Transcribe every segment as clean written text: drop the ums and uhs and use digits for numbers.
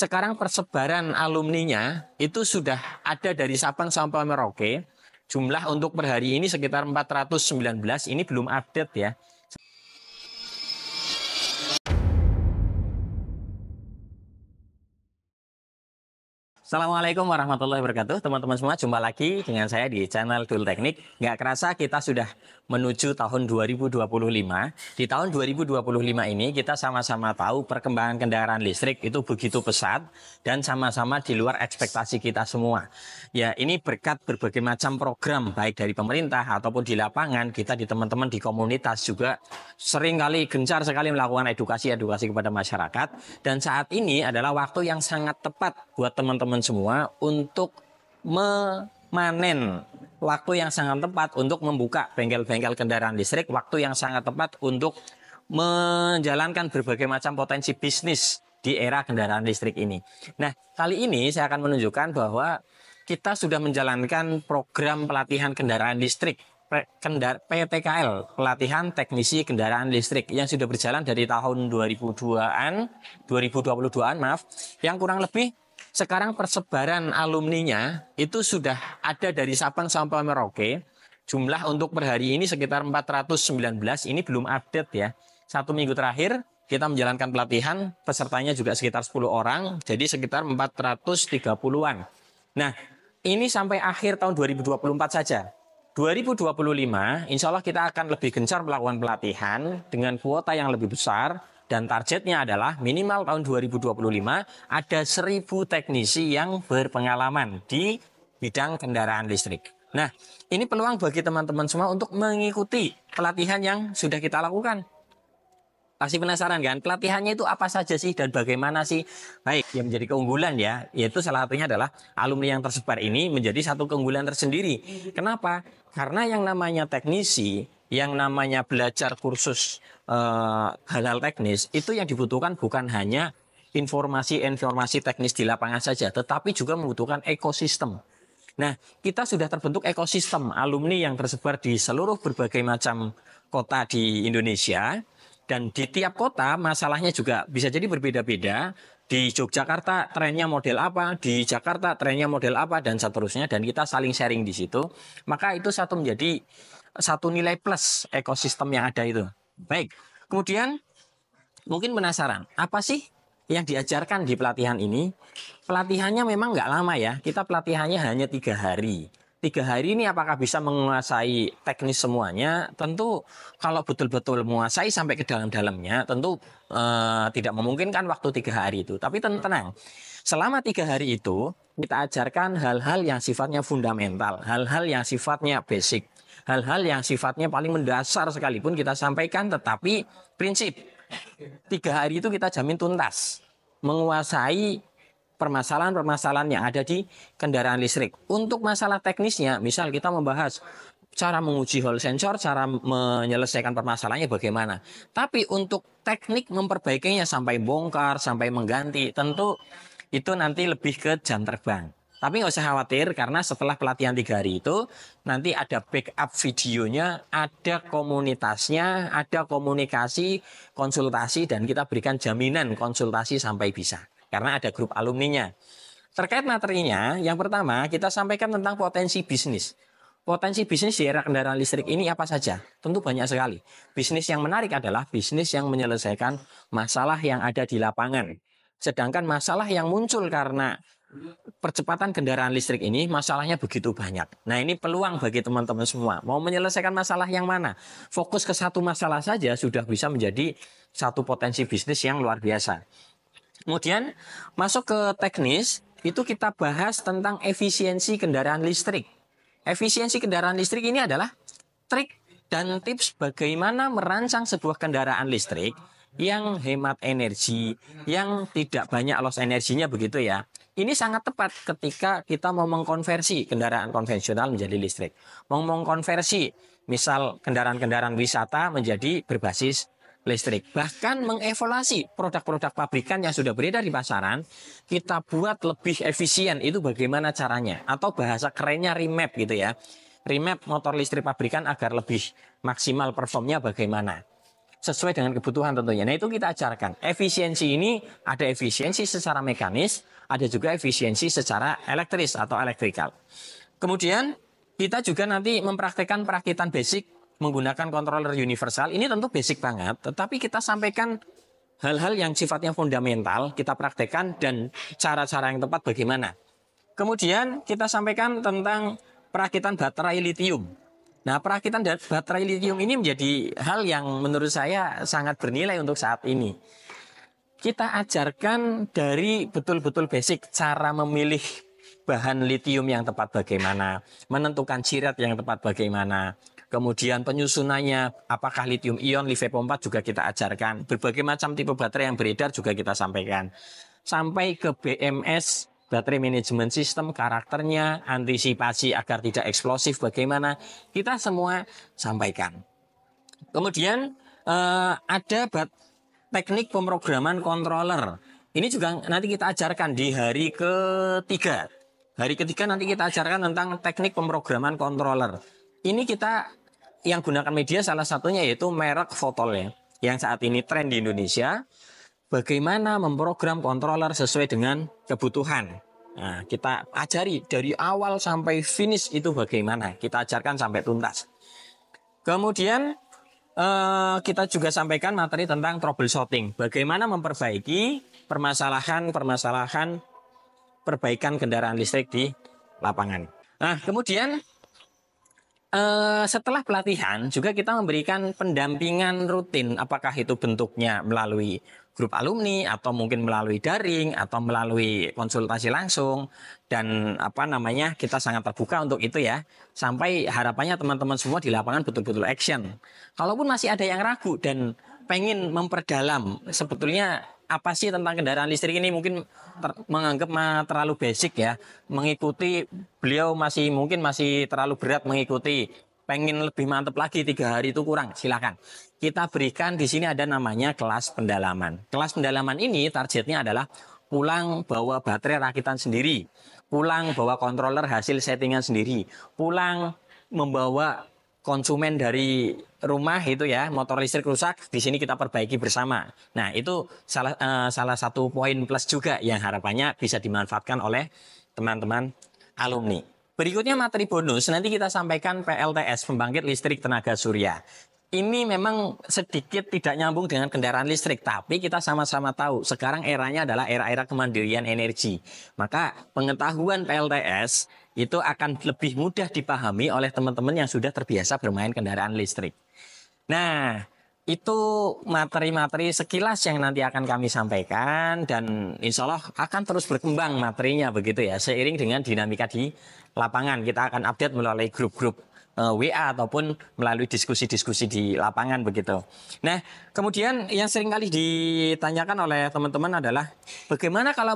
sekarang persebaran alumninya itu sudah ada dari Sabang sampai Merauke. Jumlah untuk per hari ini sekitar 419, ini belum update ya. Assalamualaikum warahmatullahi wabarakatuh. Teman-teman semua, jumpa lagi dengan saya di channel Dul Teknik. Nggak kerasa kita sudah menuju tahun 2025. Di tahun 2025 ini kita sama-sama tahu perkembangan kendaraan listrik itu begitu pesat dan sama-sama di luar ekspektasi kita semua. Ya, ini berkat berbagai macam program baik dari pemerintah ataupun di lapangan, kita di teman-teman di komunitas juga sering kali gencar sekali melakukan edukasi kepada masyarakat, dan saat ini adalah waktu yang sangat tepat buat teman-teman semua untuk memanen, waktu yang sangat tepat untuk membuka bengkel-bengkel kendaraan listrik, waktu yang sangat tepat untuk menjalankan berbagai macam potensi bisnis di era kendaraan listrik ini. Nah, kali ini saya akan menunjukkan bahwa kita sudah menjalankan program pelatihan kendaraan listrik PTKL, pelatihan teknisi kendaraan listrik, yang sudah berjalan dari tahun 2022-an, yang kurang lebih sekarang persebaran alumninya itu sudah ada dari Sabang sampai Merauke. Jumlah untuk per hari ini sekitar 419, ini belum update ya. 1 minggu terakhir kita menjalankan pelatihan, pesertanya juga sekitar 10 orang, jadi sekitar 430-an. Nah, ini sampai akhir tahun 2024 saja. 2025, insya Allah kita akan lebih gencar melakukan pelatihan dengan kuota yang lebih besar, dan targetnya adalah minimal tahun 2025 ada 1.000 teknisi yang berpengalaman di bidang kendaraan listrik. Nah, ini peluang bagi teman-teman semua untuk mengikuti pelatihan yang sudah kita lakukan. Pasti penasaran kan, pelatihannya itu apa saja sih dan bagaimana sih? Baik, yang menjadi keunggulan ya, yaitu salah satunya adalah alumni yang tersebar ini menjadi satu keunggulan tersendiri. Kenapa? Karena yang namanya teknisi, yang namanya belajar kursus hal-hal teknis, itu yang dibutuhkan bukan hanya informasi teknis di lapangan saja, tetapi juga membutuhkan ekosistem. Nah, kita sudah terbentuk ekosistem alumni yang tersebar di seluruh berbagai macam kota di Indonesia. Dan di tiap kota masalahnya juga bisa jadi berbeda-beda. Di Yogyakarta trennya model apa, di Jakarta trennya model apa, dan seterusnya. Dan kita saling sharing di situ. Maka itu menjadi satu nilai plus ekosistem yang ada itu. Baik, kemudian mungkin penasaran, apa sih yang diajarkan di pelatihan ini? Pelatihannya memang nggak lama ya. Kita pelatihannya hanya 3 hari. 3 hari ini apakah bisa menguasai teknis semuanya? Tentu kalau betul-betul menguasai sampai ke dalam-dalamnya, tentu tidak memungkinkan waktu 3 hari itu. Tapi tenang, selama 3 hari itu kita ajarkan hal-hal yang sifatnya fundamental, hal-hal yang sifatnya basic, hal-hal yang sifatnya paling mendasar sekalipun kita sampaikan. Tetapi prinsip 3 hari itu kita jamin tuntas menguasai permasalahan-permasalahan yang ada di kendaraan listrik. Untuk masalah teknisnya, misal kita membahas cara menguji Hall sensor, cara menyelesaikan permasalahannya bagaimana. Tapi untuk teknik memperbaikinya sampai bongkar, sampai mengganti, tentu itu nanti lebih ke jam terbang. Tapi nggak usah khawatir, karena setelah pelatihan 3 hari itu, nanti ada backup videonya, ada komunitasnya, ada komunikasi, konsultasi, dan kita berikan jaminan konsultasi sampai bisa. Karena ada grup alumninya. Terkait materinya, yang pertama kita sampaikan tentang potensi bisnis. Potensi bisnis di era kendaraan listrik ini apa saja? Tentu banyak sekali. Bisnis yang menarik adalah bisnis yang menyelesaikan masalah yang ada di lapangan. Sedangkan masalah yang muncul karena percepatan kendaraan listrik ini, masalahnya begitu banyak. Nah, ini peluang bagi teman-teman semua. Mau menyelesaikan masalah yang mana? Fokus ke satu masalah saja sudah bisa menjadi satu potensi bisnis yang luar biasa. Kemudian masuk ke teknis, itu kita bahas tentang efisiensi kendaraan listrik. Efisiensi kendaraan listrik ini adalah trik dan tips bagaimana merancang sebuah kendaraan listrik yang hemat energi, yang tidak banyak loss energinya, begitu ya. Ini sangat tepat ketika kita mau mengkonversi kendaraan konvensional menjadi listrik. Mau mengkonversi misal kendaraan-kendaraan wisata menjadi berbasis listrik. Bahkan mengevaluasi produk-produk pabrikan yang sudah beredar di pasaran, kita buat lebih efisien. Itu bagaimana caranya? Atau bahasa kerennya remap gitu ya. Remap motor listrik pabrikan agar lebih maksimal performnya bagaimana? sesuai dengan kebutuhan tentunya. Nah, itu kita ajarkan. Efisiensi ini ada efisiensi secara mekanis, ada juga efisiensi secara elektris atau elektrikal. Kemudian kita juga nanti mempraktekkan perakitan basic menggunakan controller universal. Ini tentu basic banget, tetapi kita sampaikan hal-hal yang sifatnya fundamental, kita praktekkan dan cara-cara yang tepat bagaimana. Kemudian kita sampaikan tentang perakitan baterai litium. Nah, perakitan baterai litium ini menjadi hal yang menurut saya sangat bernilai untuk saat ini. Kita ajarkan dari betul-betul basic cara memilih bahan litium yang tepat bagaimana, menentukan cirat yang tepat bagaimana, kemudian penyusunannya apakah litium ion, LiFePO4 juga kita ajarkan, berbagai macam tipe baterai yang beredar juga kita sampaikan, sampai ke BMS, baterai manajemen sistem, karakternya, antisipasi agar tidak eksplosif bagaimana, kita semua sampaikan. Kemudian ada teknik pemrograman controller. Ini juga nanti kita ajarkan di hari ketiga. Hari ketiga nanti kita ajarkan tentang teknik pemrograman controller. Ini kita yang gunakan media salah satunya yaitu merek Fotol ya, yang saat ini tren di Indonesia. Bagaimana memprogram controller sesuai dengan kebutuhan. Nah, kita ajari dari awal sampai finish itu bagaimana. Kita ajarkan sampai tuntas. Kemudian kita juga sampaikan materi tentang troubleshooting. Bagaimana memperbaiki permasalahan perbaikan kendaraan listrik di lapangan. Nah, kemudian setelah pelatihan juga kita memberikan pendampingan rutin. Apakah itu bentuknya melalui grup alumni atau mungkin melalui daring atau melalui konsultasi langsung, dan kita sangat terbuka untuk itu ya, sampai harapannya teman-teman semua di lapangan betul-betul action. Kalaupun masih ada yang ragu dan pengen memperdalam sebetulnya apa sih tentang kendaraan listrik ini, mungkin menganggap terlalu basic ya, mengikuti beliau masih terlalu berat mengikuti, pengen lebih mantap lagi 3 hari itu kurang, silakan. Kita berikan di sini ada namanya kelas pendalaman. Kelas pendalaman ini targetnya adalah pulang bawa baterai rakitan sendiri, pulang bawa controller hasil settingan sendiri, pulang membawa konsumen dari rumah itu ya, motor listrik rusak, di sini kita perbaiki bersama. Nah, itu salah satu poin plus juga yang harapannya bisa dimanfaatkan oleh teman-teman alumni. Berikutnya materi bonus, nanti kita sampaikan PLTS, pembangkit listrik tenaga surya. Ini memang sedikit tidak nyambung dengan kendaraan listrik, tapi kita sama-sama tahu sekarang eranya adalah era-era kemandirian energi. Maka pengetahuan PLTS itu akan lebih mudah dipahami oleh teman-teman yang sudah terbiasa bermain kendaraan listrik. Nah, itu materi-materi sekilas yang nanti akan kami sampaikan, dan insya Allah akan terus berkembang materinya begitu ya, seiring dengan dinamika di lapangan. Kita akan update melalui grup-grup WA ataupun melalui diskusi-diskusi di lapangan begitu. Nah, kemudian yang sering kali ditanyakan oleh teman-teman adalah bagaimana kalau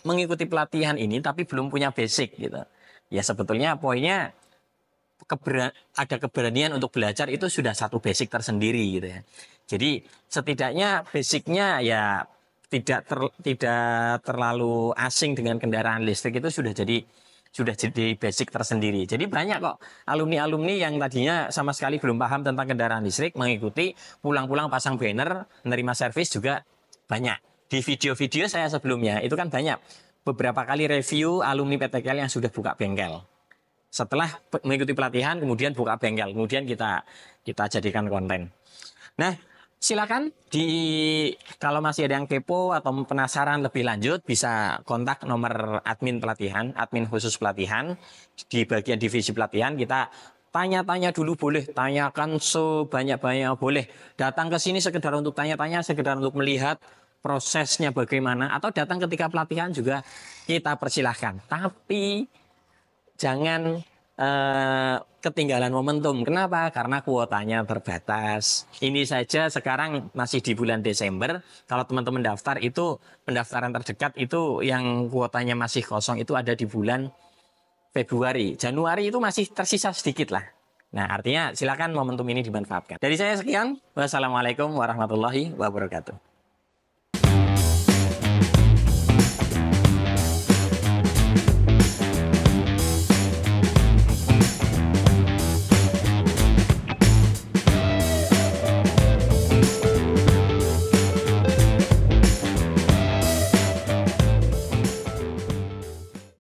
mengikuti pelatihan ini tapi belum punya basic gitu. Ya sebetulnya poinnya ada keberanian untuk belajar itu sudah satu basic tersendiri gitu ya. Jadi setidaknya basicnya ya tidak terlalu asing dengan kendaraan listrik, itu sudah jadi basic tersendiri. Jadi banyak kok alumni-alumni yang tadinya sama sekali belum paham tentang kendaraan listrik mengikuti, pulang-pulang pasang banner, menerima servis juga banyak. Di video-video saya sebelumnya itu kan banyak beberapa kali review alumni PTKL yang sudah buka bengkel. Setelah mengikuti pelatihan kemudian buka bengkel, kemudian kita jadikan konten. Nah, silakan kalau masih ada yang kepo atau penasaran lebih lanjut bisa kontak nomor admin pelatihan, admin khusus pelatihan di bagian divisi pelatihan. Kita tanya-tanya dulu boleh, tanyakan sebanyak-banyak boleh. Datang ke sini sekedar untuk tanya-tanya, sekedar untuk melihat prosesnya bagaimana, atau datang ketika pelatihan juga kita persilahkan. Tapi jangan ketinggalan momentum. Kenapa? Karena kuotanya terbatas. Ini saja sekarang masih di bulan Desember. Kalau teman-teman daftar itu pendaftaran terdekat itu yang kuotanya masih kosong itu ada di bulan Februari. Januari itu masih tersisa sedikit lah. Nah, artinya silakan momentum ini dimanfaatkan. Dari saya sekian. Wassalamualaikum warahmatullahi wabarakatuh.